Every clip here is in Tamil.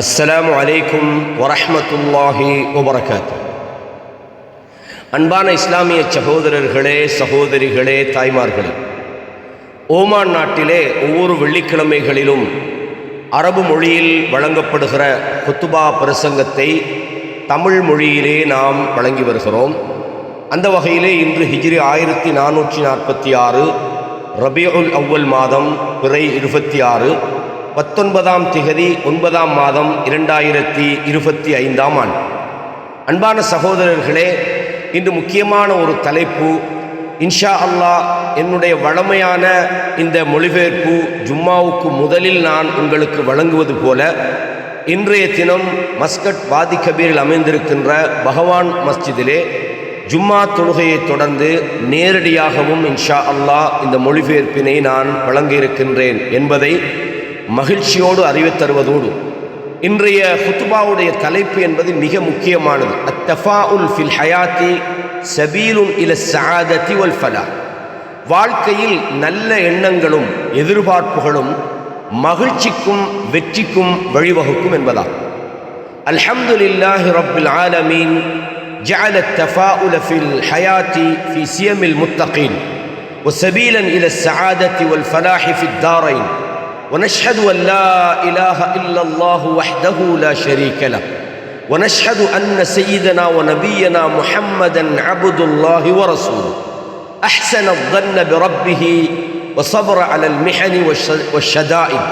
அஸ்ஸலாமு அலைக்கும் வரஹ்மத்துல்லாஹி வபரகாத்து. அன்பான இஸ்லாமிய சகோதரர்களே, சகோதரிகளே, தாய்மார்களே, ஓமான் நாட்டிலே ஒவ்வொரு வெள்ளிக்கிழமைகளிலும் அரபு மொழியில் வழங்கப்படுகிற குத்துபா பிரசங்கத்தை தமிழ் மொழியிலே நாம் வழங்கி வருகிறோம். அந்த வகையிலே இன்று ஹிஜ்ரி 1446 ரபியுல் அவ்வல் மாதம் பிறை 26 19ஆம் திகதி 9ஆம் மாதம் 2025ஆம் ஆண்டு. அன்பான சகோதரர்களே, இன்று முக்கியமான ஒரு தலைப்பு. இன்ஷா அல்லாஹ் என்னுடைய வழமையான இந்த மொழிபெயர்ப்பு ஜும்மாவுக்கு முதலில் நான் உங்களுக்கு வழங்குவது போல இன்றைய தினம் மஸ்கட் வாதி கபீரில் அமைந்திருக்கின்ற பகவான் மஸ்ஜிதிலே ஜும்மா தொழுகையை தொடர்ந்து நேரடியாகவும் இன்ஷா அல்லாஹ் இந்த மொழிபெயர்ப்பினை நான் வழங்க இருக்கின்றேன் என்பதை மகிழ்ச்சியோடு அறிவித்தருவதோடு, இன்றைய ஹுத்பாவுடைய தலைப்பு என்பது மிக முக்கியமானது. அத்தஃபாஉல் ஃபில் ஹயாத்தி சபீலுன் இல ஸஆதத்தி வல் ஃபலாஹ். வாழ்க்கையில் நல்ல எண்ணங்களும் எதிர்பார்ப்புகளும் மகிழ்ச்சிக்கும் வெற்றிக்கும் வழிவகுக்கும் என்பதால் அல்ஹம்துலில்லாஹி ரப்பில் ஆலமீன் ஜஅல அத்தஃபாஉல ஃபில் ஹயாத்தி ஃபீ சியமில் முத்தகீன் வ சபீலன் இல ஸஆதத்தி வல் ஃபலாஹி ஃபித் தாரைன். ونشهد أن لا إله إلا الله وحده لا شريك له ونشهد أن سيدنا ونبينا محمدا عبد الله ورسوله أحسن الظن بربه وصبر على المحن والشدائد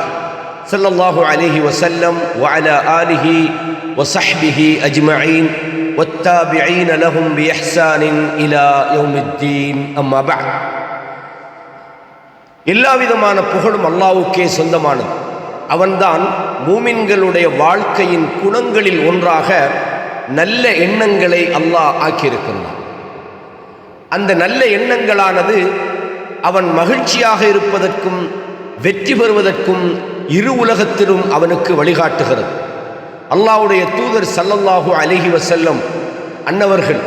صلى الله عليه وسلم وعلى آله وصحبه أجمعين والتابعين لهم بإحسان إلى يوم الدين. أما بعد, எல்லா விதமான புகழும் அல்லாஹ்வுக்கே சொந்தமானது. அவன்தான் மூமின்களுடைய வாழ்க்கையின் குணங்களில் ஒன்றாக நல்ல எண்ணங்களை அல்லாஹ் ஆக்கியிருக்கின்றான். அந்த நல்ல எண்ணங்களானது அவன் மகிழ்ச்சியாக இருப்பதற்கும் வெற்றி பெறுவதற்கும் இரு உலகத்திலும் அவனுக்கு வழிகாட்டுகிறது. அல்லாஹ்வுடைய தூதர் ஸல்லல்லாஹு அலைஹி வஸல்லம் அன்னவர்கள்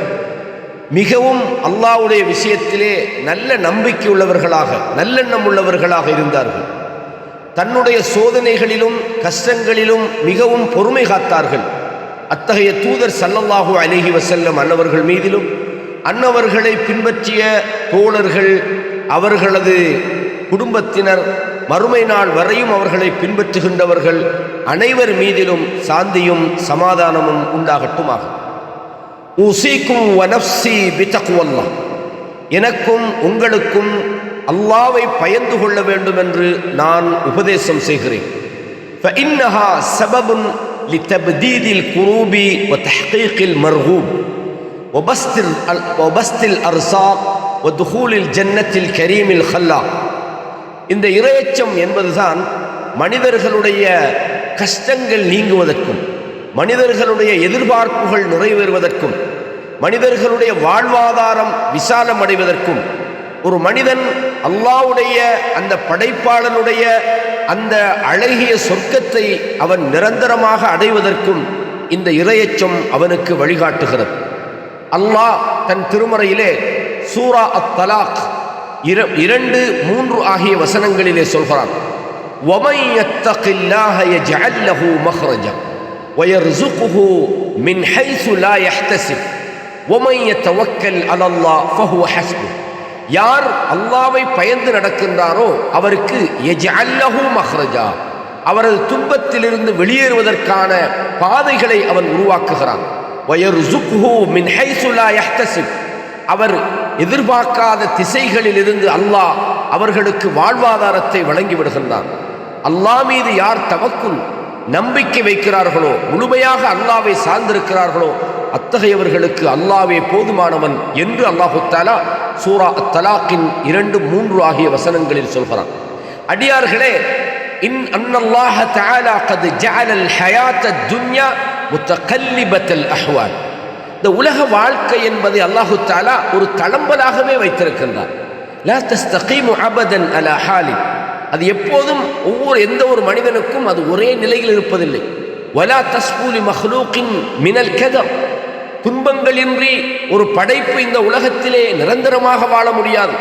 மிகவும் அல்லாஹ்வுடைய விஷயத்திலே நல்ல நம்பிக்கை உள்ளவர்களாக, நல்லெண்ணம் உள்ளவர்களாக இருந்தார்கள். தன்னுடைய சோதனைகளிலும் கஷ்டங்களிலும் மிகவும் பொறுமை காத்தார்கள். அத்தகைய தூதர் ஸல்லல்லாஹு அலைஹி வஸல்லம் அன்னவர்கள் மீதிலும் அன்னவர்களை பின்பற்றிய தோழர்கள், அவர்களது குடும்பத்தினர், மறுமை நாள் வரையும் அவர்களை பின்பற்றுகின்றவர்கள் அனைவர் மீதிலும் சாந்தியும் சமாதானமும் உண்டாகட்டுமாக. ஊசிக்கும் வனஃப்ஸி பிதக்வல்லாஹ். எனக்கும் உங்களுக்கும் அல்லாஹ்வை பயந்து கொள்ள வேண்டும் என்று நான் உபதேசம் செய்கிறேன். ஃபஇன்னஹா சபபுன் லிதப்தீதில் குரூபி வதஹ்கீகில் மர்கூப் வபஸ்தில் அர்ஸாக் வதுகூலில் ஜன்னத்தில் கரீமில் ஹல்லாக். இந்த இறையச்சம் என்பதுதான் மனிதர்களுடைய கஷ்டங்கள் நீங்குவதற்கும், மனிதர்களுடைய எதிர்பார்ப்புகள் நிறைவேறுவதற்கும், மனிதர்களுடைய வாழ்வாதாரம் விசாலம் அடைவதற்கும், ஒரு மனிதன் அல்லாஹ்வுடைய அந்த படைப்பாளனுடைய அந்த அழகிய சொர்க்கத்தை அவன் நிரந்தரமாக அடைவதற்கும் இந்த இறையச்சம் அவனுக்கு வழிகாட்டுகிறது. அல்லாஹ் தன் திருமறையிலே சூரா அத்-தலாக் 2, 3 ஆகிய வசனங்களிலே சொல்கிறான், வமன் யத்தகில்லாஹ யஜ்அல் லஹு மக்ரஜா ويرزقه من حيث لا يحتسب ومن يتوكل على الله فهو حسبه. யார் அல்லாஹ்வை பயந்து நடக்கின்றாரோ அவருக்கு யஜ்அல் லஹு மக்ரஜா, அவரது துன்பத்திலிருந்து வெளியேறுவதற்கான பாதைகளை அவன் உருவாக்குகிறான். வயர்சுகுஹு மின் ஹைசு லா யஹ்தசிப், அவர் எதிர்பார்க்காத திசைகளில் இருந்து அல்லாஹ் அவர்களுக்கு வாழ்வாதாரத்தை வழங்கி விடுகின்றான். அல்லாஹ் மீது யார் தவக்குல் நம்பிக்கை வைக்கிறார்களோ, முழுமையாக அல்லாஹ்வை சார்ந்திருக்கிறார்களோ, அத்தகையவர்களுக்கு அல்லாஹ்வே போதுமானவன் என்று அல்லாஹு தஆலா சூரா அத்-தலாக்கின் 2, 3 ஆகிய வசனங்களில் சொல்கிறான். அடியார்களே, அன்னல்லாஹ தஆலா கத் ஜஅலல் ஹயாத்தத் துன்யா முத்தகல்லிபத்தல் அஹ்வால். இந்த உலக வாழ்க்கை என்பதை அல்லாஹு தஆலா ஒரு தளம்பலாகவே வைத்திருக்கின்றார். லா தஸ்தகீமு அபதன் அலா ஹாலி, அது எப்போதும் எந்த ஒரு மனிதனுக்கும் அது ஒரே நிலையில் இருப்பதில்லை. வலா தஸ்பூலி மஹ்லூகின் மினல் கதர், துன்பங்களின்றி ஒரு படைப்பு இந்த உலகத்திலே நிரந்தரமாக வாழ முடியாது.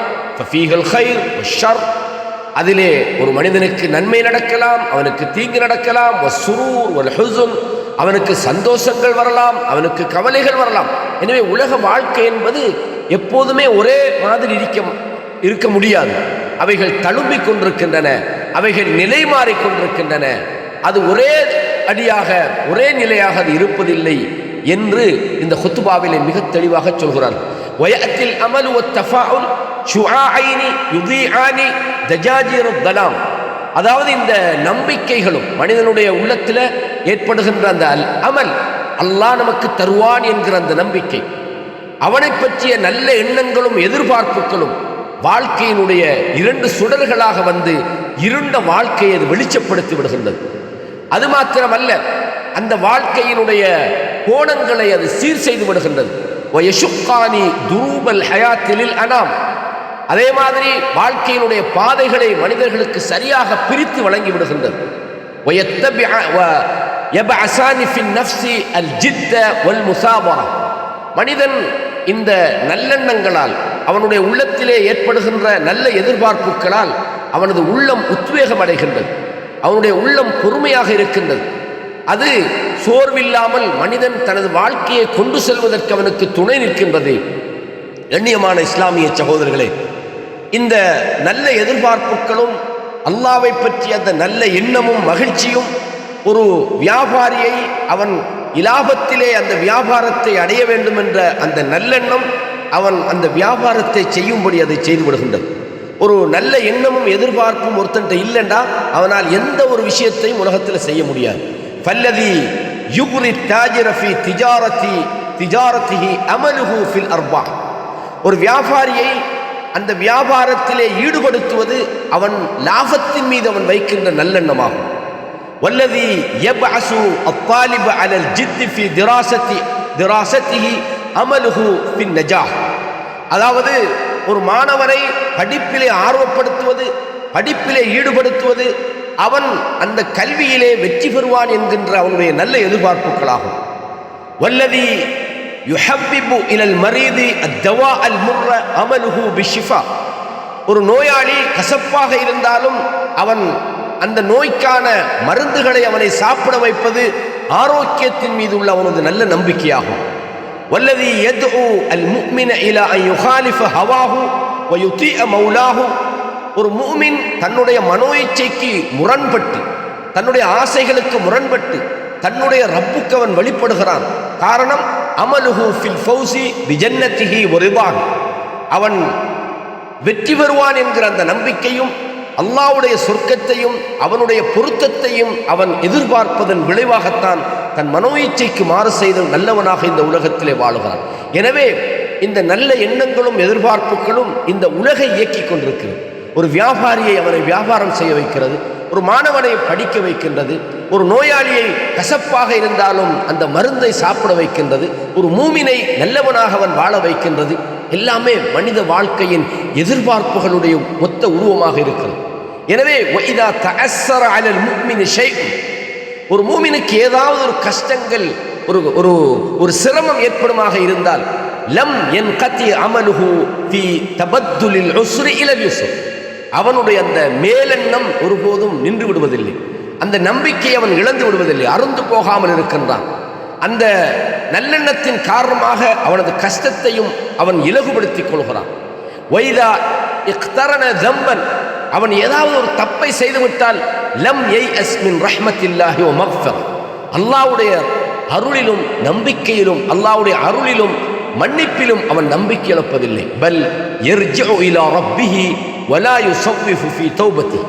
ஃபீஹல் கைர் வஷ்ஷர், அதிலே ஒரு மனிதனுக்கு நன்மை நடக்கலாம், அவனுக்கு தீங்கு நடக்கலாம். வஸ்ஸுரூர் வல் ஹுஸ்ன், அவனுக்கு சந்தோஷங்கள் வரலாம், அவனுக்கு கவலைகள் வரலாம். எனவே உலக வாழ்க்கை என்பது எப்போதுமே ஒரே மாதிரி இருக்க முடியாது. அவைகள் தழும்பிக் கொண்டிருக்கின்றன, அவைகள் நிலை மாறிக்கொண்டிருக்கின்றன. அது ஒரே அடியாக ஒரே நிலையாக அது இருப்பதில்லை என்று இந்த குத்துபாவிலே மிக தெளிவாக சொல்கிறார். வயத்தில் அமலு வத்தஃபாஉல் ஷுஆஐனி யுதீஆனி தஜாஜிருத் தலாம். அதாவது இந்த நம்பிக்கைகளும் மனிதனுடைய உள்ளத்தில் ஏற்படுகின்ற அந்த அமல், அல்லாஹ் நமக்கு தருவான் என்கிற அந்த நம்பிக்கை, அவனை பற்றிய நல்ல எண்ணங்களும் எதிர்பார்ப்புகளும் வாழ்க்கையினுடைய இரண்டு சுடர்களாக வந்து இருண்ட வாழ்க்கையை அது வெளிச்சப்படுத்தி விடுகின்றது. அது மாத்திரமல்ல, அந்த வாழ்க்கையினுடைய கோணங்களை அது சீர் செய்து விடுகின்றது. வயஷுக்கானி துரூபல் ஹயாத்திலில் அனாம், அதே மாதிரி வாழ்க்கையினுடைய பாதைகளை மனிதர்களுக்கு சரியாக பிரித்து வழங்கி விடுகின்றது. மனிதன் இந்த நல்லெண்ணங்களால், அவனுடைய உள்ளத்திலே ஏற்படுகின்ற நல்ல எதிர்பார்ப்புகளால் அவனது உள்ளம் உத்வேகம் அடைகின்றது, அவனுடைய உள்ளம் பொறுமையாக இருக்கின்றது. அது சோர்வில்லாமல் மனிதன் தனது வாழ்க்கையை கொண்டு செல்வதற்கு அவனுக்கு துணை நிற்கின்றது. கண்ணியமான இஸ்லாமிய சகோதரர்களே, இந்த நல்ல எதிர்பார்ப்புகளும் அல்லாஹ்வை பற்றிய அந்த நல்ல எண்ணமும் மகிழ்ச்சியும் ஒரு வியாபாரியை அவன் இலாபத்திலே அந்த வியாபாரத்தை அடைய வேண்டும் என்ற அந்த நல்லெண்ணம் அவன் அந்த வியாபாரத்தை செய்யும்படி அதை செய்து விடுகின்றது. ஒரு நல்ல எண்ணமும் எதிர்பார்ப்பும் ஒருத்தன்ட்ட இல்லைண்டா அவனால் எந்த ஒரு விஷயத்தையும் உலகத்தில் செய்ய முடியாது. ஃபல்லதி யுக்ரி தாஜிர ஃபி திஜாரத்திஹி அமலுஹு ஃபில் அர்பாஹ். ஒரு வியாபாரியை அந்த வியாபாரத்திலே ஈடுபடுத்துவது அவன் லாபத்தின் மீது அவன் வைக்கின்ற நல்லெண்ணமாகும். வல்லதி யப்அஸு அத்தாலிப அலல் ஜித் ஃபி திராசத்திஹி அமலுஹு ஃபின் நஜாஹ். அதாவது ஒரு மாணவரை படிப்பிலே ஆர்வப்படுத்துவது, படிப்பிலே ஈடுபடுத்துவது, அவன் அந்த கல்வியிலே வெற்றி பெறுவான் என்கின்ற அவனுடைய நல்ல எதிர்பார்ப்புகளாகும். வல்லதி யுஹப்பிபு இலல் மரீதி அத்தவா அல் முர்ர அமலுஹு பிஷிஃபா. ஒரு நோயாளி கசப்பாக இருந்தாலும் அவன் அந்த நோய்க்கான மருந்துகளை அவனை சாப்பிட வைப்பது ஆரோக்கியத்தின் மீது உள்ள அவனது நல்ல நம்பிக்கையாகும். வல்லதி யத்உ அல் முஃமின இலா அன் யுகாலிஃப ஹவாஹு வ யுதீஅ மௌலாஹு. ஒரு முஃமின் தன்னுடைய மனோ இச்சைக்கு முரண்பட்டு, தன்னுடைய ஆசைகளுக்கு முரண்பட்டு தன்னுடைய ரப்புக்கு அவன் வழிபடுகிறான். காரணம் அமலுஹு ஃபில் ஃபௌசி பிஜன்னத்திஹி வ ரிதாஹு. அவன் வெற்றி பெறுவான் என்கிற அந்த நம்பிக்கையும் அல்லாஹ்வுடைய சொர்க்கத்தையும் அவனுடைய பொருத்தத்தையும் அவன் எதிர்பார்ப்பதன் விளைவாகத்தான் தன் மனோ இச்சைக்கு மாறு செய்து நல்லவனாக இந்த உலகத்திலே வாழுகிறான். எனவே இந்த நல்ல எண்ணங்களும் எதிர்பார்ப்புகளும் இந்த உலகை இயக்கிக் கொண்டிருக்கிறது. ஒரு வியாபாரியை அவனை வியாபாரம் செய்ய வைக்கிறது, ஒரு மாணவனை படிக்க வைக்கின்றது, ஒரு நோயாளியை கசப்பாக இருந்தாலும் அந்த மருந்தை சாப்பிட வைக்கின்றது, ஒரு மூமினை நல்லவனாக அவன் வாழ வைக்கின்றது. எல்லாமே மனித வாழ்க்கையின் எதிர்பார்ப்புகளுடைய மொத்த உருவமாக இருக்கிறது. எனவே வஇதா தஅஸ்ஸர அலல் முஃமினி ஷைஉன், ஒரு மூமினுக்கு ஏதாவது ஒரு கஷ்டங்கள், ஒரு சிரமம் ஏற்படுமாக இருந்தால் லம் யன்கதி அமலுஹு ஃபி தபத்துலில் உஸ்ரி இலல் யுஸ்ர். அவனுடைய அந்த மேலெண்ணம் ஒருபோதும் நின்று விடுவதில்லை, அந்த நம்பிக்கை அவன் இழந்து விடுவதில்லை, அருந்து போகாமல் இருக்கின்றான். அந்த நல்லெண்ணத்தின் காரணமாக அவனது கஷ்டத்தையும் அவன் இலகுபடுத்திக் கொள்கிறான். வைதா இக்தரன தம்பன், அவன் ஏதாவது ஒரு தப்பை செய்துவிட்டால் லம் யைஅஸ் மின் ரஹ்மத்தில்லாஹி வ மக்ஃபிரா. அல்லாஹ்வுடைய அருளிலும் நம்பிக்கையிலும், அல்லாஹ்வுடைய அருளிலும் மன்னிப்பிலும் அவன் நம்பிக்கை இழப்பதில்லை. பல் யர்ஜிஉ இலா ரப்பிஹி வலா யுஸவ்விஃபு ஃபீ தௌபத்தி.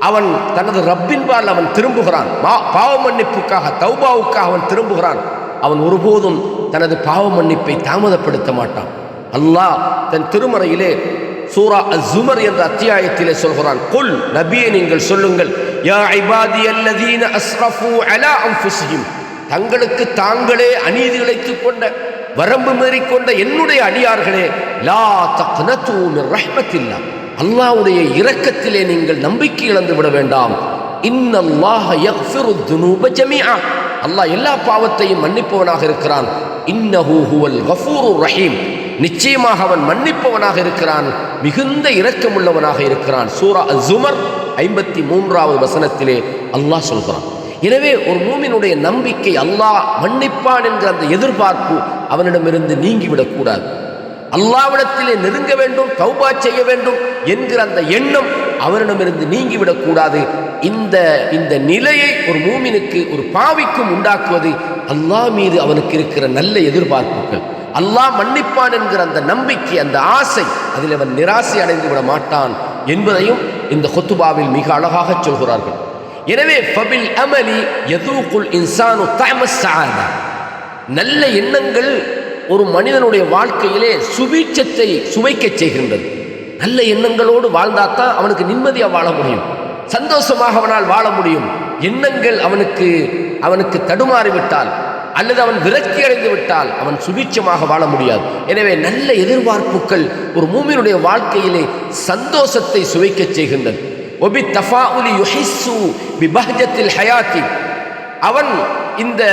அவன் தனது ரப்பின்பால் அவன் திரும்புகிறான், பாவ மன்னிப்புக்காக, தௌபாவுக்காக அவன் திரும்புகிறான். அவன் ஒருபோதும் தனது பாவ மன்னிப்பை தாமதப்படுத்த மாட்டான். அல்லாஹ் தன் திருமறையிலே சூரா அஸ்-ஸுமர் என்ற அத்தியாயத்திலே சொல்கிறான், குல், நபியே நீங்கள் சொல்லுங்கள், யா இபாதியல்லதீன அஸ்ரஃபு அலா அன்ஃபுஸிஹிம், தங்களுக்கு தாங்களே அநீதி இழைத்துக் கொண்ட, வரம்பு மீறிக்கொண்ட என்னுடைய அடியார்களே, லா தக்னது மின் ரஹ்மத்தில்லாஹ், அல்லாஹ்வுடைய இரக்கத்திலே நீங்கள் நம்பிக்கை இழந்து விட வேண்டாம். இன்னல்லாஹ யக்ஃபிரு துனூப ஜமீஆ, அல்லாஹ் எல்லா பாவத்தையும் மன்னிப்பவனாக இருக்கிறான். இன்னஹு ஹுவல் கஃபூருர் ரஹீம், நிச்சயமாக அவன் மன்னிப்பவனாக இருக்கிறான், மிகுந்த இரக்கமுள்ளவனாக இருக்கிறான். சூரா அஸ்-ஸுமர் 53வது வசனத்திலே அல்லாஹ் சொல்கிறான். எனவே ஒரு மூமினுடைய நம்பிக்கை அல்லாஹ் மன்னிப்பான் என்கிற அந்த எதிர்பார்ப்பு அவனிடமிருந்து நீங்கிவிடக்கூடாது. அல்லாஹ்விடத்திலே நெருங்க வேண்டும், தௌபா செய்ய வேண்டும் என்கிற அந்த எண்ணம் அவனிடமிருந்து நீங்கிவிடக்கூடாது. இந்த நிலையை ஒரு மூமினுக்கு, ஒரு பாவிக்கும் உண்டாக்குவது அல்லாஹ் மீது அவனுக்கு இருக்கிற நல்ல எதிர்பார்ப்புகள். அல்லாஹ் மன்னிப்பான் என்கிற அந்த நம்பிக்கை, அந்த ஆசை, அதில் அவன் நிராசை அடைந்து விட மாட்டான் என்பதையும் இந்த குத்துபாவில் மிக அழகாக சொல்கிறார்கள். எனவே ஃபபில் அமலி யதூகுல் இன்சானு தஅமஸ் ஸஆதா, நல்ல எண்ணங்கள் ஒரு மனிதனுடைய வாழ்க்கையிலே சுபீட்சத்தை சுவைக்கச் செய்கின்றது. நல்ல எண்ணங்களோடு வாழ்ந்தாத்தான் அவனுக்கு நிம்மதியாக வாழ முடியும், சந்தோஷமாக அவனால் வாழ முடியும். எண்ணங்கள் அவனுக்கு தடுமாறிவிட்டால் அல்லது அவன் விரக்தி அடைந்து விட்டால் அவன் சுபீட்சமாக வாழ முடியாது. எனவே நல்ல எதிர்பார்ப்புகள் ஒரு மூமினுடைய வாழ்க்கையிலே சந்தோஷத்தை சுவைக்கச் செய்கின்றது. ஒபி தஃபாஉலி யுஹிஸ்ஸு பிபஹ்ஜத்தில் ஹயாத்தி, அவன் இந்த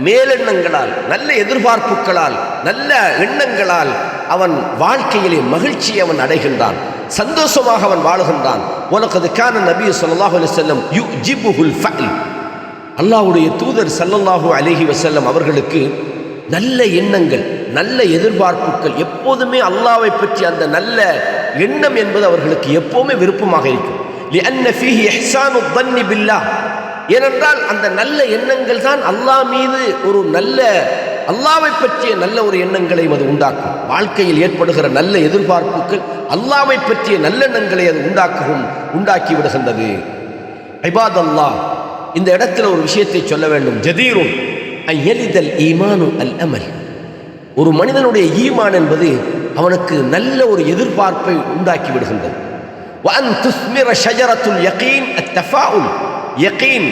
மேலெண்ணங்களால், நல்ல எதிர்பார்ப்புகளால், நல்ல எண்ணங்களால் அவன் வாழ்க்கையிலே மகிழ்ச்சியை அவன் அடைகின்றான், சந்தோஷமாக அவன் வாழுகின்றான். வலகத் கான நபி ஸல்லல்லாஹு அலைஹி வஸல்லம் யுஜிபுல் ஃபஅல், அல்லாஹ்வுடைய தூதர் ஸல்லல்லாஹு அலைஹி வஸல்லம் அவர்களுக்கு நல்ல எண்ணங்கள், நல்ல எதிர்பார்ப்புகள், எப்போதுமே அல்லாஹ்வை பற்றி அந்த நல்ல எண்ணம் என்பது அவர்களுக்கு எப்போவுமே விருப்பமாக இருக்கும். லிஅன்ன ஃபீஹி இஹ்சானு ظن பில்லாஹ், ஏனென்றால் அந்த நல்ல எண்ணங்கள் தான் அல்லாஹ் மீது ஒரு நல்ல, அல்லாஹ்வை பற்றிய நல்ல ஒரு எண்ணங்களை அது உண்டாக்கும். வாழ்க்கையில் ஏற்படுகிற நல்ல எதிர்பார்ப்புகள் அல்லாஹ்வை பற்றிய நல்லெண்ணங்களை அது உண்டாக்கி விடுகின்றது. இபாதல்லாஹ், இந்த இடத்துல ஒரு விஷயத்தை சொல்ல வேண்டும். ஜதீருன் அயலிதல் ஈமானு அல் அமல், ஒரு மனிதனுடைய ஈமான் என்பது அவனுக்கு நல்ல ஒரு எதிர்பார்ப்பை உண்டாக்கி விடுகின்றது. வஅன் துஸ்மிர ஷஜரத்துல் யகீன் அத்தஃபாஉல், யகீன்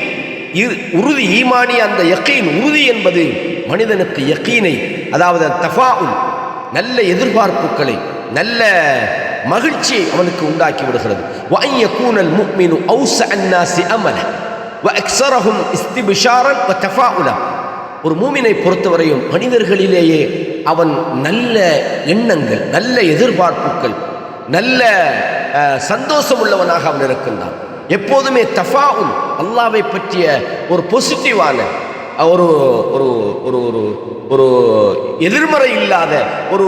உறுதி, ஈமானி அந்த யகீன் உறுதி என்பது மனிதனுக்கு யகீனை, அதாவது தஃபாஉல் நல்ல எதிர்பார்ப்புகளை, நல்ல மகிழ்ச்சியை அவனுக்கு உண்டாக்கி விடுகிறது. வஅன் யகூனல் முஃமினு அவ்ஸஅன் நாஸி அமலன் வஅக்ஸரஹும் இஸ்திப்ஷாரன் வதஃபாஉலன், ஒரு மூமினை பொறுத்தவரையும் மனிதர்களிலேயே அவன் நல்ல எண்ணங்கள், நல்ல எதிர்பார்ப்புகள், நல்ல சந்தோஷம் உள்ளவனாக அவன் இருக்கின்றான். எப்போதுமே தஃபாஉல், அல்லாஹ்வை பற்றிய ஒரு பாசிட்டிவான ஒரு ஒரு ஒரு ஒரு எதிர்மறை இல்லாத ஒரு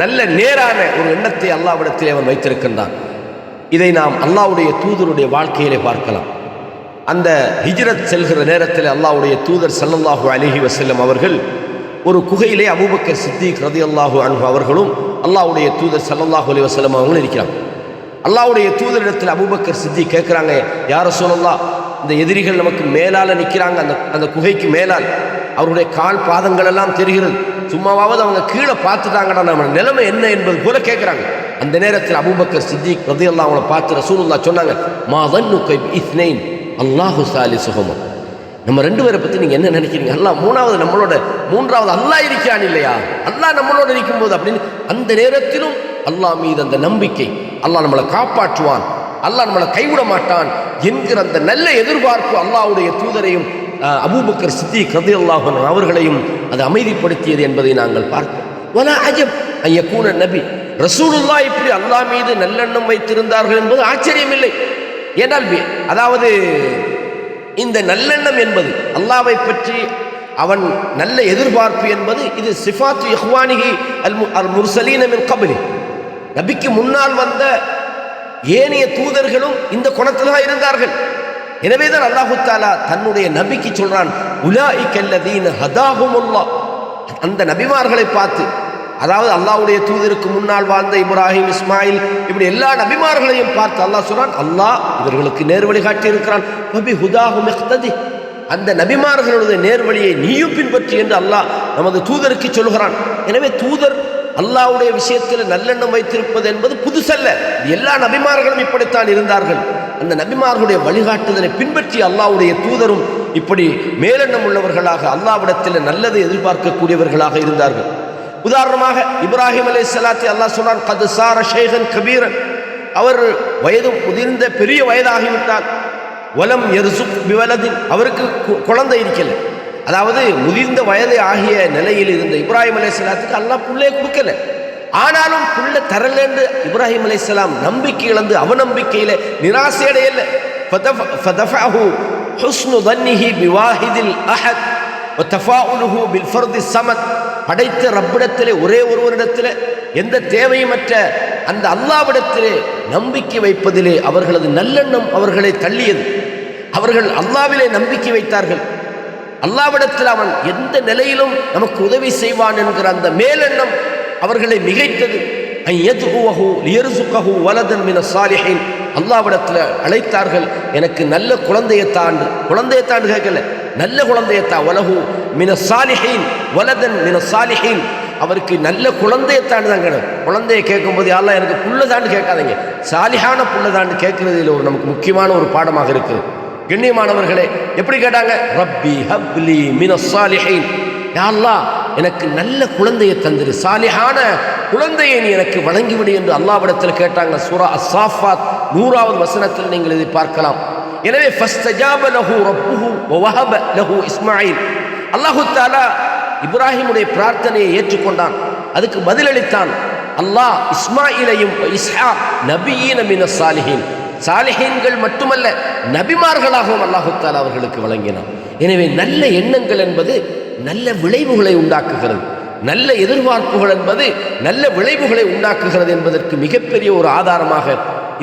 நல்ல நேரான ஒரு எண்ணத்தை அல்லாஹ்விடத்திலே அவன் வைத்திருக்கின்றான். இதை நாம் அல்லாஹ்வுடைய தூதருடைய வாழ்க்கையிலே பார்க்கலாம். அந்த ஹிஜ்ரத் செல்கிற நேரத்தில் அல்லாஹ்வுடைய தூதர் ஸல்லல்லாஹு அலைஹி வஸல்லம் அவர்கள் ஒரு குகையிலே அபூபக்கர் சித்திக் ரலியல்லாஹு அன்ஹு அவர்களும் அல்லாஹ்வுடைய தூதர் ஸல்லல்லாஹு அலைஹி வஸல்லம் அவங்களும் இருக்கிறாங்க. அல்லாஹ்வுடைய தூதரிடத்தில் அபூபக்கர் சித்திக் கேட்குறாங்க, யா ரசூலல்லாஹ், இந்த எதிரிகள் நமக்கு மேலால் நிற்கிறாங்க, அந்த குகைக்கு மேலால் அவருடைய கால் பாதங்கள் எல்லாம் தெரிகிறது, சும்மாவாவது அவங்க கீழே பார்த்துட்டாங்கடா, நம்ம நிலைமை என்ன என்பது போல கேட்குறாங்க. அந்த நேரத்தில் அபூபக்கர் சித்திக் ரலியல்லாஹு அவங்களை பார்த்து ரசூலுல்லாஹ் சொன்னாங்க, மா ظنك باثنين அல்லாஹு சாலிசுஹுமா, நம்ம ரெண்டு பேரை பற்றி நீங்கள் என்ன நினைக்கிறீங்க? அல்லாஹ் மூன்றாவது அல்லாஹ் இருக்கிறான் இல்லையா, அல்லாஹ் நம்மளோட இருக்கும்போது அப்படின்னு அந்த நேரத்திலும் அல்லாஹ் மீது அந்த நம்பிக்கை, அல்லாஹ் நம்மளை காப்பாற்றுவான், அல்லாஹ் நம்மளை கைவிட மாட்டான் என்கிற அந்த நல்ல எதிர்பார்ப்பு அல்லாஹ்வுடைய தூதரையும் அபூபக்கர் சித்திக் ரலியல்லாஹு அன்ஹு அவர்களையும் அது அமைதிப்படுத்தியது என்பதை நாங்கள் பார்க்கிறோம். வலா அஜப் அன் யகூன நபி, ரசூலுல்லாஹ் இப்படி அல்லாஹ் மீது நல்லெண்ணம் வைத்திருந்தார்கள் என்பது ஆச்சரியமில்லை. ஏனால் அதாவது இந்த நல்லெண்ணம் என்பது அல்லாஹ்வை பற்றி அவன் நல்ல எதிர்பார்ப்பு என்பது இது சிஃபாத்து இஹ்வானிஹி அல் முர்சலீன மின் கப்லி, நபிக்கு முன்னால் வந்த ஏனைய தூதர்களும் இந்த குணத்தில் தான் இருந்தார்கள். எனவேதான் அல்லாஹு தஆலா தன்னுடைய நபிக்கு சொல்றான், உலாயிக அல்லதீன ஹதாஹுமுல்லாஹ், அந்த நபிமார்களை பார்த்து, அதாவது அல்லாஹ்வுடைய தூதருக்கு முன்னால் வாழ்ந்த இப்ராஹிம், இஸ்மாயில், இப்படி எல்லா நபிமார்களையும் பார்த்து அல்லாஹ் சொல்றான், அல்லாஹ் இவர்களுக்கு நேர்வழி காட்டி இருக்கிறான். வபி ஹுதாஹும் இக்ததி, அந்த நபிமார்களுடைய நேர்வழியை நீயும் பின்பற்றி என்று அல்லாஹ் நமது தூதருக்கு சொல்கிறான். எனவே தூதர் அல்லாஹ்வுடைய விஷயத்தில் நல்லெண்ணம் வைத்திருப்பது என்பது புதுசல்ல, எல்லா நபிமார்களும் இப்படித்தான் இருந்தார்கள். அந்த நபிமார்களுடைய வழிகாட்டுதலை பின்பற்றி அல்லாஹ்வுடைய தூதரும் இப்படி மேலெண்ணம் உள்ளவர்களாக அல்லாஹ்விடத்தில் நல்லதை எதிர்பார்க்கக்கூடியவர்களாக இருந்தார்கள். உதாரணமாக இப்ராஹிம் அலைஹிஸ்ஸலாத்தை அல்லாஹ் சொன்னான், கத் சார ஷைகன் கபீரன், அவர் வயது முதிர்ந்த பெரிய வயதாகிவிட்டார். வலம் யர்சுக் பிவலதின், அவருக்கு குழந்தை இருக்கல. அதாவது முதிர்ந்த வயது ஆகிய நிலையில் இருந்த இப்ராஹிம் அலைஹிஸ்ஸலாத்துக்கு அல்லாஹ் புள்ளே கொடுக்கல. ஆனாலும் புள்ள தரலன்னு இப்ராஹிம் அலைஹிஸ்ஸலாம் நம்பிக்கை இழந்து அவநம்பிக்கையில நிராசை அடையல. ஃபதஃபஅஹு ஹுஸ்னு தன்னிஹி பிவாஹிதில் அஹத் வதஃபாஉலுஹு பில் ஃபர்தி ஸமத். படைத்த ரப்பிடத்திலே ஒரே ஒருவரிடத்திலே எந்த தேவையுமற்ற அந்த அல்லாஹ்விடத்திலே நம்பிக்கை வைப்பதிலே அவர்களது நல்லெண்ணம் அவர்களை தள்ளியது. அவர்கள் அல்லாஹ்விலே நம்பிக்கை வைத்தார்கள். அல்லாஹ்விடத்தில் அவன் எந்த நிலையிலும் நமக்கு உதவி செய்வான் என்கிற அந்த மேலெண்ணம் அவர்களை மிகைத்தது. அல்லாஹ்விடத்தில் அழைத்தார்கள், எனக்கு நல்ல குழந்தையத்தாண்டு. குழந்தையத்தாண்டு கேட்கல, நல்ல குழந்தையத்தா. வலஹு மின சாலிஹீன் வலதன் மின சாலிஹீன். அவருக்கு நல்ல குழந்தையத்தாண்டு தான் கேட்கணும். குழந்தையை கேட்கும்போது யாரெல்லாம் எனக்கு புள்ளதாண்டு கேட்காதீங்க, சாலிஹான புள்ளதாண்டு கேட்கறதுல ஒரு நமக்கு முக்கியமான ஒரு பாடமாக இருக்குது. கண்ணியமானவர்களே, எப்படி கேட்டாங்க? ரப்பி ஹப்லி மினஸ் சாலிஹீன். யா அல்லாஹ், எனக்கு நல்ல குழந்தையை தந்திரு, சாலிஹான குழந்தையை நீ எனக்கு வழங்கிவிடு என்று அல்லாஹ்விடத்தில் கேட்டாங்க. சூரா அஸ்-சாஃபாத் 100வது வசனத்தில் நீங்கள் இதை பார்க்கலாம். எனவே ஃபஸ்தஜாப லஹு ரப்புஹு வவஹப லஹு இஸ்மாயில். அல்லாஹு தஆலா இப்ராஹிமுடைய பிரார்த்தனையை ஏற்றுக்கொண்டான், அதுக்கு பதிலளித்தான். அல்லாஹ் இஸ்மாயிலையும் இஸ்ஹாக் நபியீன மினஸ் சாலிஹீன், சாலிஹீன்கள் மட்டுமல்ல நபிமார்களாகவும் அல்லாஹு தஆலா அவர்களுக்கு வழங்கினான். எனவே நல்ல எண்ணங்கள் என்பது நல்ல விளைவுகளை உண்டாக்குகிறது, நல்ல எதிர்பார்ப்புகள் என்பது நல்ல விளைவுகளை உண்டாக்குகிறது என்பதற்கு மிகப்பெரிய ஒரு ஆதாரமாக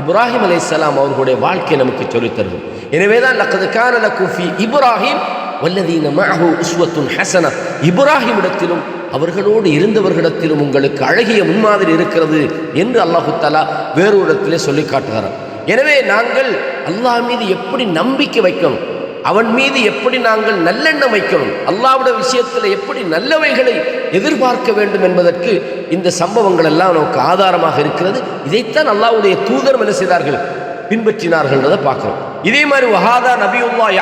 இப்ராஹிம் அலைஹிஸ்ஸலாம் அவர்களுடைய வாழ்க்கை நமக்கு சொல்லித் தருது. எனவேதான் லக்கத் கான லக்கும் ஃபீ இப்ராஹிம் வல்லதீன மஅஹு உஸ்வத்துன் ஹஸனா. இப்ராஹிமிடத்திலும் அவர்களோடு இருந்தவர்களிடத்திலும் உங்களுக்கு அழகிய முன்மாதிரி இருக்கிறது என்று அல்லாஹு தஆலா வேறு இடத்திலே சொல்லி காட்டுகிறார். எனவே நாங்கள் அல்லாஹ் மீது எப்படி நம்பிக்கை வைக்கணும், அவன் மீது எப்படி நாங்கள் நல்லெண்ணம் வைக்கணும், அல்லாஹ்வுடைய விஷயத்தில் எப்படி நல்லவைகளை எதிர்பார்க்க வேண்டும் என்பதற்கு இந்த சம்பவங்கள் எல்லாம் நமக்கு ஆதாரமாக இருக்கிறது. இதைத்தான் அல்லாஹ்வுடைய தூதர் என்ன செய்தார்கள், பின்பற்றினார்கள்ன்றதை பார்க்கிறோம். இதே மாதிரி வஹாதா நபியுல்லாஹ்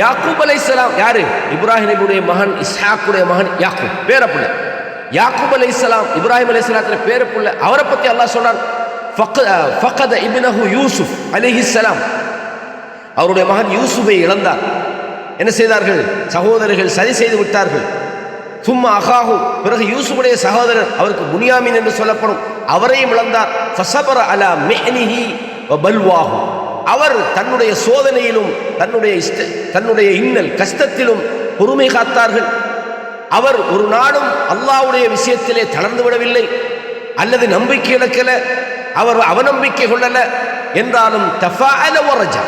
யாக்கூப் அலைஹிஸ்ஸலாம் யாரு? இப்ராஹிம் நபியுடைய மகன், இஸ்ஹாக்குடைய மகன் யாக்கூப், பேரப்புள்ள. யாக்கூப் அலைஹிஸ்ஸலாம் இப்ராஹிம் அலைஹிஸ்ஸலாத்துடைய பேரப்புள்ள. அவரை பற்றி அல்லாஹ் சொல்றான், ஃபகத இப்னஹு யூசுப் அலைஹிஸ்ஸலாம். அவருடைய மகன் யூசுஃபை இழந்தார். என்ன செய்தார்கள்? சகோதரர்கள் சதி செய்து விட்டார்கள். சும்மா அகாஹு, பிறகு யூசுஃபுடைய சகோதரர், அவருக்கு புனியாமின் என்று சொல்லப்படும், அவரையும் இழந்தார். ஃபஸபர அலா மிஹ்னிஹி வ பல்வாஹு. அவர் தன்னுடைய சோதனையிலும் தன்னுடைய இன்னல் கஷ்டத்திலும் பொறுமை காத்தார்கள். அவர் ஒரு நாளும் அல்லாஹ்வுடைய விஷயத்திலே தளர்ந்து விடவில்லை அல்லது நம்பிக்கை இழக்கல, அவர் அவநம்பிக்கை கொள்ளல. என்றாலும் தஃபாஅல வரஜா,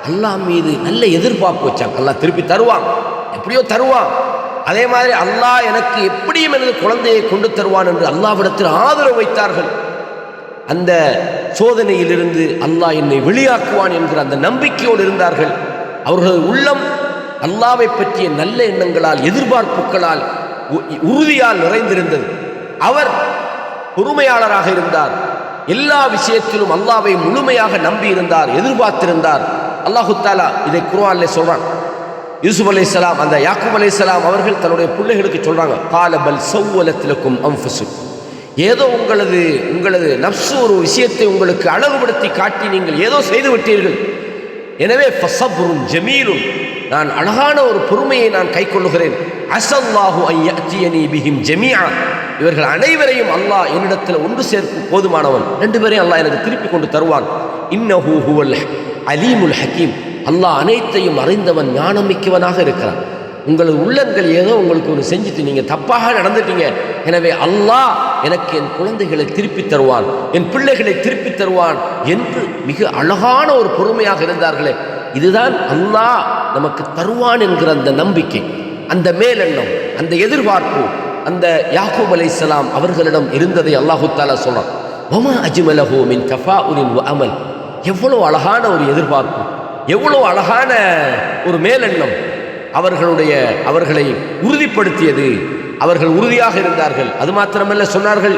அல்லாஹ் மீது நல்ல எதிர்பார்ப்பு வச்சாங்க. அல்லாஹ் திருப்பி தருவான், எப்படியோ தருவான். அதே மாதிரி அல்லாஹ் எனக்கு எப்படியும் எனது குழந்தையை கொண்டு தருவான் என்று அல்லாஹ்விடத்தில் ஆதரவு வைத்தார்கள். அந்த சோதனையிலிருந்து அல்லாஹ் என்னை வெளியாக்குவான் என்கிற அந்த நம்பிக்கையோடு இருந்தார்கள். அவர்கள் உள்ளம் அல்லாஹ்வை பற்றிய நல்ல எண்ணங்களால், எதிர்பார்ப்புகளால், உறுதியால் நிறைந்திருந்தது. அவர் பொறுமையாளராக இருந்தார். எல்லா விஷயத்திலும் அல்லாஹ்வை முழுமையாக நம்பி இருந்தார், எதிர்பார்த்திருந்தார். அல்லாஹு தஆலா இதை குர்ஆனிலே சொல்றான். யூசுப் அலைஹிஸ்ஸலாம், அந்த யாக்கூப் அலைஹிஸ்ஸலாம் அவர்கள் தன்னுடைய பிள்ளைகளுக்கு சொல்றாங்க, கால பல் சவ்வலத் லக்கும் அன்ஃபுசுக்கும். ஏதோ உங்களது நஃப்ஸ் ஒரு விஷயத்தை உங்களுக்கு அழகுபடுத்தி காட்டி நீங்கள் ஏதோ செய்து விட்டீர்கள். எனவே ஃபஸப்ருன் ஜமீலுன், நான் அழகான ஒரு பொறுமையை நான் கைக்கொள்ளுகிறேன். அஸல்லாஹு அன் யஅதியனி பிஹிம் ஜமீஆ, இவர்கள் அனைவரையும் அல்லாஹ் என்னிடத்தில் ஒன்று சேர்க்கும் போதுமானவன், ரெண்டு பேரையும் அல்லாஹ் எனக்கு திருப்பி கொண்டு தருவான். இன்னஹு ஹுவல் அலீமுல் ஹக்கீம், அல்லாஹ் அனைத்தையும் அறிந்தவன், ஞானமிக்கவனாக இருக்கிறான். உங்களது உள்ளங்கள் ஏதோ உங்களுக்கு ஒன்று செஞ்சுட்டு நீங்கள் தப்பாக நடந்துட்டீங்க, எனவே அல்லாஹ் எனக்கு என் குழந்தைகளை திருப்பி தருவான், என் பிள்ளைகளை திருப்பி தருவான் என்று மிக அழகான ஒரு பொறுமையாக இருந்தார்களே. இதுதான் அல்லாஹ் நமக்கு தருவான் என்கிற அந்த நம்பிக்கை, அந்த மேலெண்ணம், அந்த எதிர்பார்ப்பு அந்த யாக்கூப் அலைஹிஸ்ஸலாம் அவர்களிடம் இருந்ததை அல்லாஹு தஆலா சொல்றான். வமா அஜ்மலஹு மின் தஃபாஉலின் வ அமல். எவ்வளவு அழகான ஒரு எதிர்பார்ப்பு, எவ்வளவு அழகான ஒரு மேலெண்ணம் அவர்களை உறுதிப்படுத்தியது. அவர்கள் உறுதியாக இருந்தார்கள். அது மாத்திரமல்ல, சொன்னார்கள்,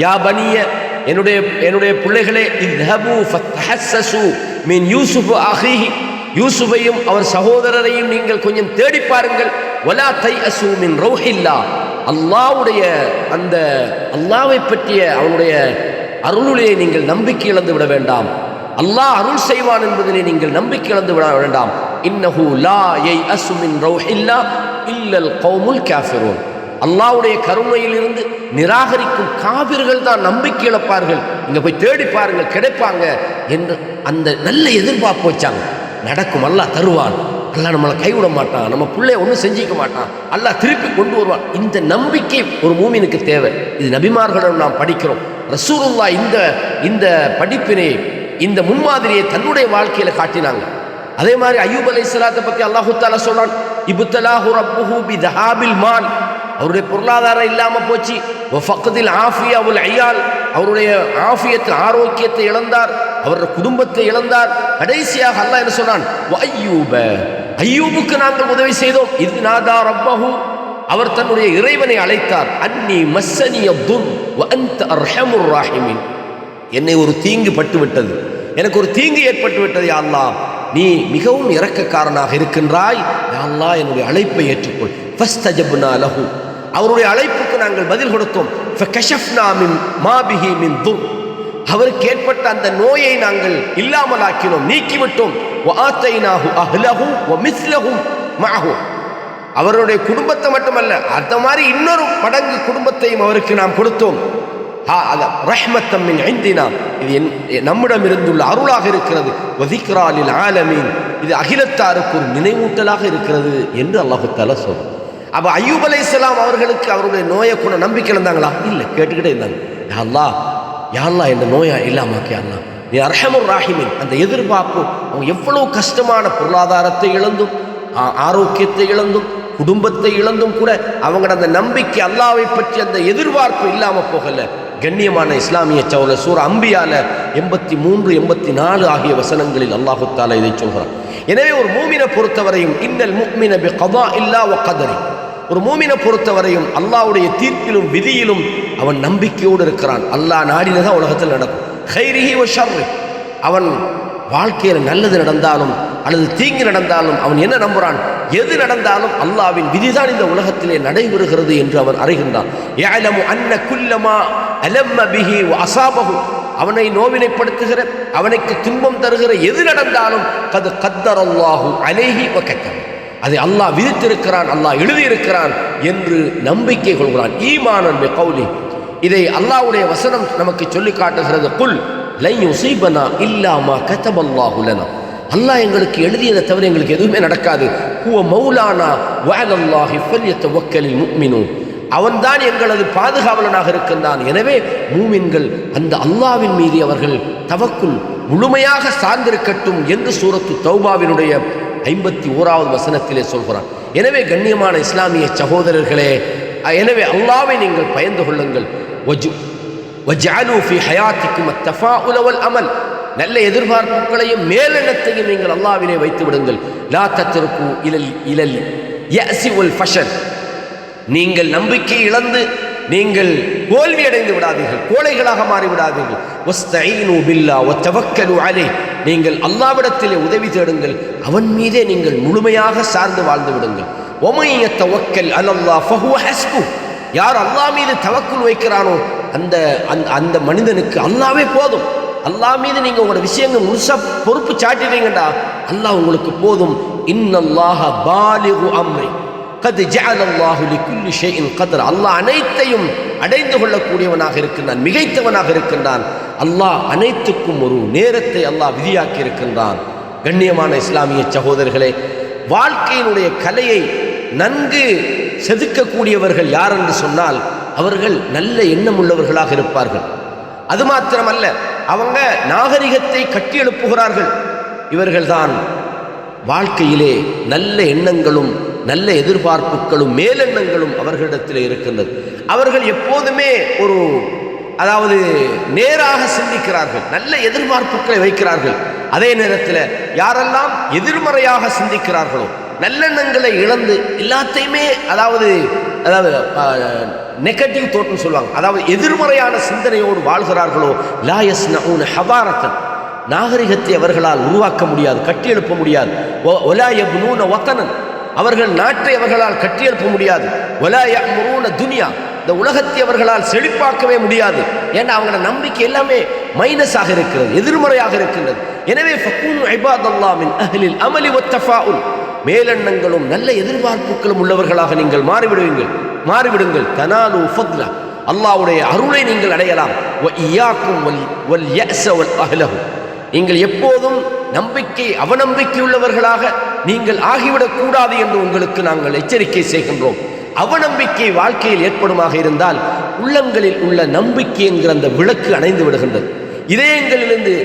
யா பனிய, என்னுடைய பிள்ளைகளே, இத்ஹபு ஃபத்தஹஸ்ஸஸு மின் யூசுஃப் அஹீஹி, யூசுஃபையும் அவர் சகோதரரையும் நீங்கள் கொஞ்சம் தேடி பாருங்கள். வலா தைஅஸு மின் ரௌஹில்லா, அல்லாஹ்வுடைய அந்த அல்லாஹ்வை பற்றிய அவனுடைய அருளிலே நீங்கள் நம்பிக்கை இழந்து விட வேண்டாம். அல்லாஹ் அருள் செய்வான் என்பதிலே நீங்கள் நம்பிக்கை இழந்து விட வேண்டாம். இன்னஹு லா யைஅஸு மின் ரௌஹில்லா இல்லல் கௌமுல் காஃபிரூன். அல்லாஹ்வுடைய கருணையிலிருந்து நிராகரிக்கும் காபிர்கள் தான் நம்பிக்கை இழப்பார்கள். இங்க போய் தேடி பாருங்க, கிடைப்பாங்க என்று அந்த நல்ல எதிர்பார்ப்பு வச்சாங்க. நடக்கும், அல்லாஹ் தருவான், அல்லாஹ் நம்மளை கைவிட மாட்டான், நம்ம பிள்ளைய ஒன்றும் செஞ்சிக்க மாட்டான், அல்லாஹ் திருப்பி கொண்டு வருவான். இந்த நம்பிக்கை ஒரு மூமினுக்கு தேவை. இது நபிமார்களிடம் நாம் படிக்கிறோம். ரசூலுல்லாஹ் இந்த படிப்பினை, இந்த முன்மாதிரியை தன்னுடைய வாழ்க்கையில காட்டினாங்க. அதே மாதிரி அய்யூப் அலைஹிஸ்ஸலாத்தை பற்றி அல்லாஹு தஆலா சொல்றான், இப்தலாஹு ரப்புஹு பிதஹாபில் மால், அவருடைய பொருளாதாரம் இல்லாம போச்சு. வஃபக்தில் ஆஃபியா வல் ஐயால், அவருடைய ஆஃபியத் ஆரோக்கியத்தை இழந்தார், அவருடைய குடும்பத்தை இழந்தார். கடைசியாக அல்லாஹ் என்ன சொல்றான், அய்யூபுக்கு நாங்கள் உதவி செய்தோம். இது நாதா ரப்பஹு, அவர் தன்னுடைய இறைவனை அழைத்தார். அன்னி மஸ்ஸனிய துர் வ அன்த அர்ஹமுர் ராஹிமீன், என்னை ஒரு தீங்கு பட்டு விட்டது, எனக்கு ஒரு தீங்கு ஏற்பட்டு விட்டது. யா அல்லாஹ், நீ மிகவும் இரக்கக்காரனாக இருக்கின்றாய், யா அல்லாஹ் என்னுடைய அழைப்பை ஏற்றுக்கொள். ஃபஸ்தஜப்னா லஹு, அவருடைய அழைப்புக்கு நாங்கள் பதில் கொடுத்தோம். ஃபகஷஃப்னா மின் மா பிஹி மின் துர், அவருக்கு ஏற்பட்ட அந்த நோயை நாங்கள் இல்லாமலாக்கினோம், நீக்கிவிட்டோம். வஆத்தைனாஹு அஹ்லஹு வ மிஸ்லஹும் மஅஹு, அவருடைய குடும்பத்தை மட்டுமல்ல, அந்த மாதிரி இன்னொரு மடங்கு குடும்பத்தையும் அவருக்கு நாம் கொடுத்தோம். ரஹ்மத்தம் மின் இந்தினா, இது நம்மிடம் இருந்துள்ள அருளாக இருக்கிறது. வதிக்ரா லில் ஆலமீன், இது அகிலத்தாருக்கு ஒரு நினைவூட்டலாக இருக்கிறது என்று அல்லாஹ் தஆலா சொல்றார். அப்ப அய்யூப் அலைஹிஸ்ஸலாம் அவர்களுக்கு அவருடைய நோயை கொண்ட நம்பிக்கை இருந்தாங்களா? இல்லை, கேட்டுக்கிட்டே இருந்தாங்க. யா அல்லாஹ், யா அல்லாஹ் இந்த நோயை இல்லாமாக்கி அல்லாஹ், நீ அர்ஹமுர் ராஹிமீன். அந்த எதிர்பார்ப்பு, அவங்க எவ்வளவு கஷ்டமான பொருளாதாரத்தை இழந்தும், ஆரோக்கியத்தை இழந்தும், குடும்பத்தை இழந்தும் கூட அவங்களோட அந்த நம்பிக்கை, அல்லாஹ்வை பற்றி அந்த எதிர்பார்ப்பு இல்லாம போகல. கண்ணியமான இஸ்லாமிய சகோதரர், சூரா அம்பியால 83, 84 ஆகிய வசனங்களில் அல்லாஹு தஆலா இதை சொல்கிறான். எனவே ஒரு மூமினை பொறுத்தவரையும் இன்னல் முஃமின பிகதா இல்லா வ கதரி, ஒரு மூமினை பொறுத்தவரையும் அல்லாஹ்வுடைய தீர்ப்பிலும் விதியிலும் அவன் நம்பிக்கையோடு இருக்கிறான். அல்லாஹ் நாடினதான் உலகத்தில் நடக்கும். கைரிஹி வ ஷர்ரி, அவன் வாழ்க்கையில் நல்லது நடந்தாலும் அல்லது தீங்கு நடந்தாலும் அவன் என்ன நம்புறான், எது நடந்தாலும் அல்லாஹ்வின் விதிதான் இந்த உலகத்திலே நடைபெறுகிறது என்று அவன் அறிகின்றான். யஅலமு அன்ன குல்லமா அலம்ம பிஹி வ அஸாபஹு, அவனை நோவினைப்படுத்துகிற, அவனுக்கு துன்பம் தருகிற எது நடந்தாலும் கது கத்தரல்லாஹு அலைஹி வ கத்தம், அதை அல்லாஹ் விதித்திருக்கிறான், அல்லாஹ் எழுதியிருக்கிறான் என்று நம்பிக்கை கொள்கிறான். ஈமானன் பிகௌலி, இதை அல்லாஹ்வுடைய வசனம் நமக்கு சொல்லி காட்டுகிறது. குல் லை யுஸீபனா இல்லா மா கதபல்லாஹு லனா, அல்லாஹ் எங்களுக்கு எழுதியதை தவிர எங்களுக்கு எதுவுமே நடக்காது. ஹுவ மௌலானா வ அலல்லாஹி ஃபல்யதவக்கலில் முஃமினூன், அவன்தான் எங்களது பாதுகாவலனாக இருக்கின்றான். எனவே மூமின்கள் அந்த அல்லாஹ்வின் மீது அவர்கள் தவக்குல் முழுமையாக சார்ந்திருக்கட்டும் என்று சூரத்து தௌபாவினுடைய 51வது வசனத்திலே சொல்கிறான். எனவே கண்ணியமான இஸ்லாமிய சகோதரர்களே, எனவே அல்லாஹ்வை நீங்கள் பயந்து கொள்ளுங்கள். வஜஅலு ஃபீ ஹயாத்திக்கும் அத்தஃபாஉல வல் அமல், நல்ல எதிர்பார்ப்புகளையும் மேலெண்ணத்தையும் நீங்கள் அல்லாஹ்விலே வைத்து விடுங்கள். லா தத்ருக்கு இலல் யஅஸி வல் ஃபஷல், நீங்கள் நம்பிக்கை இழந்து நீங்கள் தோல்வி அடைந்து விடாதீர்கள், கோழைகளாக மாறிவிடாதீர்கள். வஸ்தஈனு பில்லாஹ் வதவக்கலு அலைஹ், நீங்கள் அல்லாஹ்விடத்திலே உதவி தேடுங்கள், அவன் மீதே நீங்கள் முழுமையாக சார்ந்து வாழ்ந்து விடுங்கள். வமன் யதவக்கல் அலல்லாஹ் ஃபஹுவ ஹஸ்புஹ், யார் அல்லாஹ் மீது தவக்குல் வைக்கிறானோ அந்த மனிதனுக்கு அல்லாஹ்வே போதும். அல்லாஹ் மீது நீங்க உங்களோட விஷயங்கள் முழுசா பொறுப்பு சாட்டிட்டீங்கடா, அல்லாஹ் உங்களுக்கு போதும். இன்னல்லாஹ பாலிகு அம்ரி கத் ஜஅலல்லாஹு லிகுல்லி ஷைஇன் கத்ர, அல்லாஹ் அனைத்தையும் அடைந்து கொள்ளக்கூடியவனாக இருக்கின்றான், மிகைத்தவனாக இருக்கின்றான். அல்லாஹ் அனைத்துக்கும் ஒரு நேரத்தை அல்லாஹ் விதியாக்கி இருக்கின்றான். கண்ணியமான இஸ்லாமிய சகோதரர்களே, வாழ்க்கையினுடைய கலையை நன்கு செதுக்கக்கூடியவர்கள் யார் என்று சொன்னால் அவர்கள் நல்ல எண்ணம் உள்ளவர்களாக இருப்பார்கள். அது மாத்திரமல்ல, அவங்க நாகரிகத்தை கட்டி எழுப்புகிறார்கள். இவர்கள்தான் வாழ்க்கையிலே நல்ல எண்ணங்களும் நல்ல எதிர்பார்ப்புகளும் மேலெண்ணங்களும் அவர்களிடத்தில் இருக்கின்றது. அவர்கள் எப்போதுமே அதாவது நேராக சிந்திக்கிறார்கள், நல்ல எதிர்பார்ப்புகளை வைக்கிறார்கள். அதே நேரத்தில் யாரெல்லாம் எதிர்மறையாக சிந்திக்கிறார்களோ, நல்லெண்ணங்களை இழந்து எல்லாத்தையுமே அதாவது நெகட்டிவ் தோட்டம் சொல்லுவாங்க, அதாவது எதிர்மறையான சிந்தனையோடு வாழ்கிறார்களோ, லா யஸ்னஊன ஹதாரத்தன், நாகரிகத்தை அவர்களால் உருவாக்க முடியாது, கட்டியெழுப்ப முடியாது. வலா யப்னூன வதனன், அவர்கள் நாட்டை அவர்களால் கட்டியெழுப்ப முடியாது. வலா யஅமுரூன துன்யா, இந்த உலகத்தை அவர்களால் செழிப்பாக்கவே முடியாது. ஏன்னா அவங்களோட நம்பிக்கை எல்லாமே மைனஸாக இருக்கிறது, எதிர்மறையாக இருக்கின்றது. எனவே ஃபகூனு இபாதல்லாஹ் மின் அஹ்லில் அமலி வத்தஃபாஉல், மேலெண்ணங்களும் நல்ல எதிர்பார்ப்புகளும் உள்ளவர்களாக நீங்கள் மாறிவிடுங்கள். தனாலு ஃபத்லா, அல்லாஹ்வுடைய அருளை நீங்கள் அடையலாம். வ இய்யாக்கும் வல் யஅஸ வல் அஹ்லஹு, நீங்கள் எப்போதும் அவநம்பிக்கை உள்ளவர்களாக நீங்கள் ஆகிவிடக் கூடாது என்று உங்களுக்கு நாங்கள் எச்சரிக்கை செய்கின்றோம். அவநம்பிக்கை வாழ்க்கையில் ஏற்படுமாக இருந்தால் உள்ளங்களில் உள்ள நம்பிக்கை என்கிற அந்த விளக்கு அணைந்து விடுகின்றது. இதயங்களிலிருந்து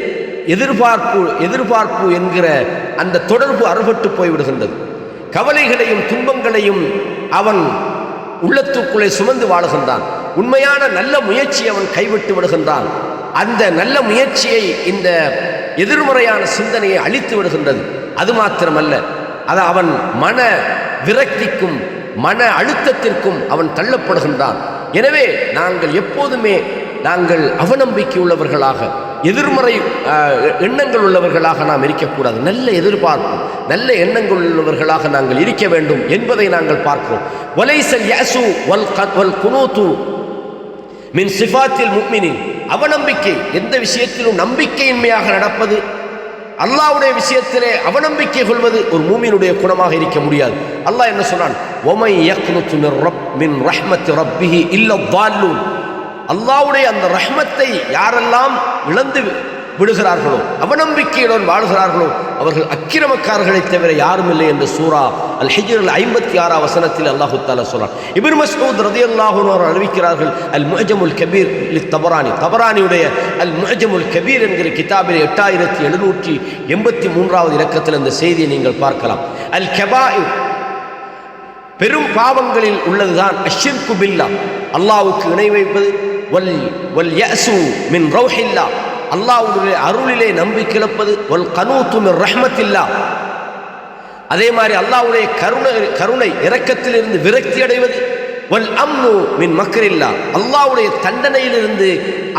எதிர்பார்ப்பு என்கிற அந்த தொடர்பு அறுபட்டு போய்விடுகின்றது. கவலைகளையும் துன்பங்களையும் அவன் உள்ளத்துக்குள்ளே சுமந்து வாழுகின்றான். உண்மையான நல்ல முயற்சியை அவன் கைவிட்டு விடுகின்றான். அந்த நல்ல முயற்சியை இந்த எதிர்மறையான சிந்தனையை அழித்து விடுகின்றது. அது மாத்திரமல்ல, அது அவன் மன விரக்திக்கும் மன அழுத்தத்திற்கும் அவன் தள்ளப்படுகின்றான். எனவே நாங்கள் எப்போதுமே அவநம்பிக்கை உள்ளவர்களாக, எதிர்மறை எண்ணங்கள் உள்ளவர்களாக நாம் இருக்கக்கூடாது. நல்ல எதிர்பார்ப்பு, நல்ல எண்ணங்கள் உள்ளவர்களாக நாங்கள் இருக்க வேண்டும் என்பதை நாங்கள் பார்க்கிறோம். வலைசல் யஸு வல் குனூது மின் சிஃபாத்தில் முஃமினின், அவநம்பிக்கை, எந்த விஷயத்திலும் நம்பிக்கையின்மையாக நடப்பது, அல்லாஹ்வுடைய விஷயத்திலே அவநம்பிக்கை கொள்வது ஒரு மூமினுடைய குணமாக இருக்க முடியாது. அல்லாஹ் என்ன சொன்னான்? வமை யக்னுது மின் ரஹ்மத்தி ரப்பிஹி இல்ல ضالூன், அல்லாஹ்வுடைய அந்த ரஹ்மத்தை யாரெல்லாம் இழந்து விடுகிறார்களோ, அவநம்பிக்கையுடன் வாழ்கிறார்களோ, அவர்கள் அக்கிரமக்காரர்களை தவிர யாரும் இல்லை என்று சூரா அல் ஹிஜ்ர் 56 வசனத்தில் அல்லாஹ் தஆலா சொல்றார். இப்னு மஸ்ஊத் ரலியல்லாஹு அன்ஹு அறிவிக்கிறார்கள், அல் முஅஜமுல் கபீர் தபரானியுடைய அல் முஅஜமுல் கபீர் என்கிற கிதாபில் 8783வது இலக்கத்தில் இந்த செய்தியை நீங்கள் பார்க்கலாம். அல் கபாயிர், பெரும் பாவங்களில் உள்ளதுதான் அஷ்ஷிர்கு பில்லாஹ், அல்லாஹ்வுக்கு இணை வைப்பது. வல் யஸு மின் ரௌஹில்லாஹ், அல்லாஹ்வுடைய அருளிலே நம்பிக்கை இழப்பது. வல் கனூது மின் ரஹ்மத்தில்லாஹ், அதே மாதிரி அல்லாஹ்வுடைய கருணை இரக்கத்திலிருந்து விரக்தி அடைவது. வல் அம்னு மின் மக்ரில்லாஹ், அல்லாஹ்வுடைய தண்டனையிலிருந்து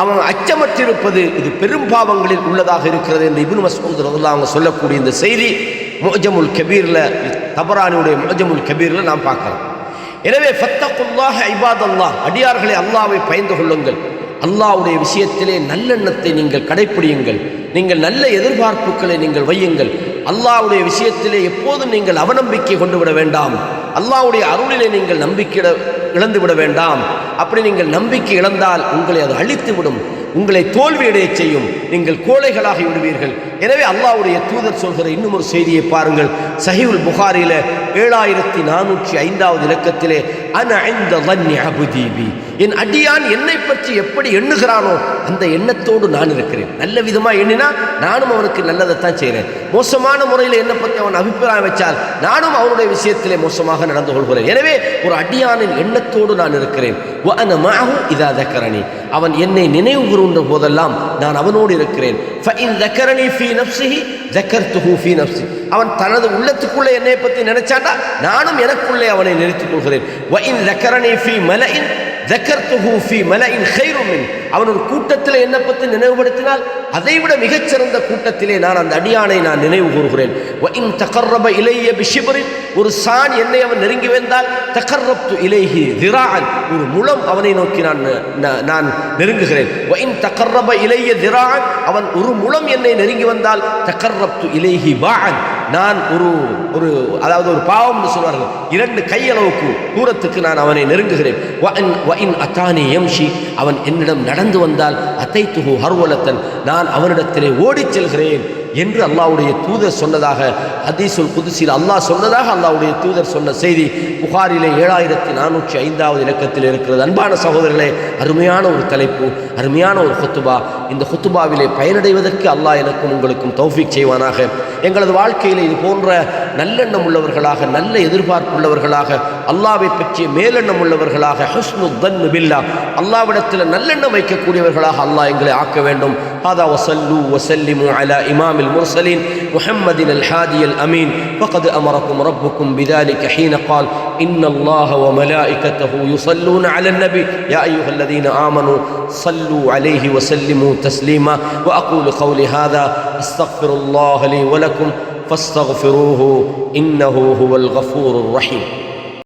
அவன் அச்சமற்றிருப்பது. இது பெரும் பாவங்களில் உள்ளதாக இருக்கிறது என்று இப்னு மஸ்ஊத் ரலியல்லாஹு அன்ஹு சொல்லக்கூடிய இந்த செய்தி முஅஜமுல் கபீர்ல, தபரானியுடைய முஅஜமுல் கபீர்ல நாம் பார்க்கலாம். எனவே ஃபத்தகுல்லாஹ இபாதல்லாஹ், அடியார்களே அல்லாஹ்வை பயந்து கொள்ளுங்கள். அல்லாஹ்வுடைய விஷயத்திலே நல்லெண்ணத்தை நீங்கள் கடைப்பிடியுங்கள். நீங்கள் நல்ல எதிர்பார்ப்புகளை நீங்கள் வையுங்கள். அல்லாஹ்வுடைய விஷயத்திலே எப்போதும் நீங்கள் அவநம்பிக்கை கொண்டு விட வேண்டாம். அல்லாஹ்வுடைய அருளிலே நீங்கள் நம்பிக்கை இழந்து விட வேண்டாம். அப்படி நீங்கள் நம்பிக்கை இழந்தால் உங்களை அது அழித்து விடும், உங்களை தோல்வியடைய செய்யும், நீங்கள் கோழைகளாகி விடுவீர்கள். எனவே அல்லாஹ்வுடைய தூதர் சொல்கிற இன்னும் ஒரு செய்தியை பாருங்கள். சஹீஹுல் புகாரில 7405வது இலக்கத்திலே, அன இன்த ظنி அப்தி பி, என் அடியான் என்னை பற்றி எப்படி எண்ணுகிறானோ அந்த எண்ணத்தோடு நான் இருக்கிறேன். நல்ல விதமாக எண்ணினா நானும் அவனுக்கு நல்லதைத்தான் செய்கிறேன். மோசமான முறையில் என்னை பற்றி அவன் அபிப்பிராயம் வச்சால் நானும் அவனுடைய விஷயத்திலே மோசமாக நடந்து கொள்கிறேன். எனவே ஒரு அடியானின் எண்ணத்தோடு நான் இருக்கிறேன். வஅன மஅஹு இதா ذكرني, அவன் என்னை நினைவு கூறுகின்ற போதெல்லாம் நான் அவனோடு இருக்கிறேன். ஃபஇன் ذكرني في نفسه ذكرته في نفسي, அவன் தனது உள்ளத்துக்குள்ளே என்னை பற்றி நினைச்சாண்டா நானும் எனக்குள்ளே அவனை நினைத்துக் கொள்கிறேன். وإن ذكرني في ملأ ذكرته في ملأ خير منه, அவன் ஒரு கூட்டத்தில் என்னை பற்றி நினைவுபடுத்தினால் அதைவிட மிகச்சிறந்த கூட்டத்திலே நான் அந்த அடியானை நான் நினைவு கூறுகிறேன். وإن تقرب إلي بشبر, ஒரு சான் என்னை அவன் நெருங்கி வந்தால் تقربت إليه ذراعا, ஒரு முழம் அவனை நோக்கி நான் நெருங்குகிறேன். وإن تقرب إلي ذراعا, அவன் ஒரு முழம் என்னை நெருங்கி வந்தால் تقربت إليه باعا, நான் அதாவது ஒரு பாவம் என்று சொல்வார்கள், 2 கையளவுக்கு தூரத்துக்கு நான் அவனை நெருங்குகிறேன். وإن أتاني يمشي, அவன் என்னிடம் நடந்து வந்தால் அதைத்துஹு ஹர்வலத்தன், நான் அவனிடத்திலே ஓடிச் செல்கிறேன் என்று அல்லாஹ்வுடைய தூதர் சொன்னதாக ஹதீஸுல் குதுஸில் அல்லாஹ் சொன்னதாக அல்லாஹ்வுடைய தூதர் சொன்ன செய்தி புகாரிலே 7405வது இலக்கத்தில் இருக்கிறது. அன்பான சகோதரர்களே, அருமையான ஒரு தலைப்பு, அருமையான ஒரு குத்துபா. இந்த குத்துபாவிலே பயனடைவதற்கு அல்லாஹ் எனக்கும் உங்களுக்கும் தௌஃபீக் செய்வானாக. எங்களது வாழ்க்கையில் இது போன்ற நல்லெண்ணம் உள்ளவர்களாக, நல்ல எதிர்பார்ப்பு உள்ளவர்களாக, அல்லாஹ்வை பற்றிய மேலெண்ணம் உள்ளவர்களாக, ஹுஸ்னு ظن பில்லாஹ், அல்லாஹ்விடத்தில் நல்லெண்ணம் வைக்கக்கூடியவர்களாக அல்லாஹ் எங்களை ஆக்க வேண்டும். ஹாதா வஸல்லு வஸல்லிமு அலா இமாமில் முர்சலீன் முஹம்மதின் அல் ஹாதி அல் அமீன். فقد أمركم ربكم بذلك حين قال إن الله وملائكته يصلون على النبي يا أيها الذين آمنوا صلوا عليه وسلموا تسليما. وأقول قولي هذا أستغفر الله لي ولكم فاستغفروه إنه هو الغفور الرحيم.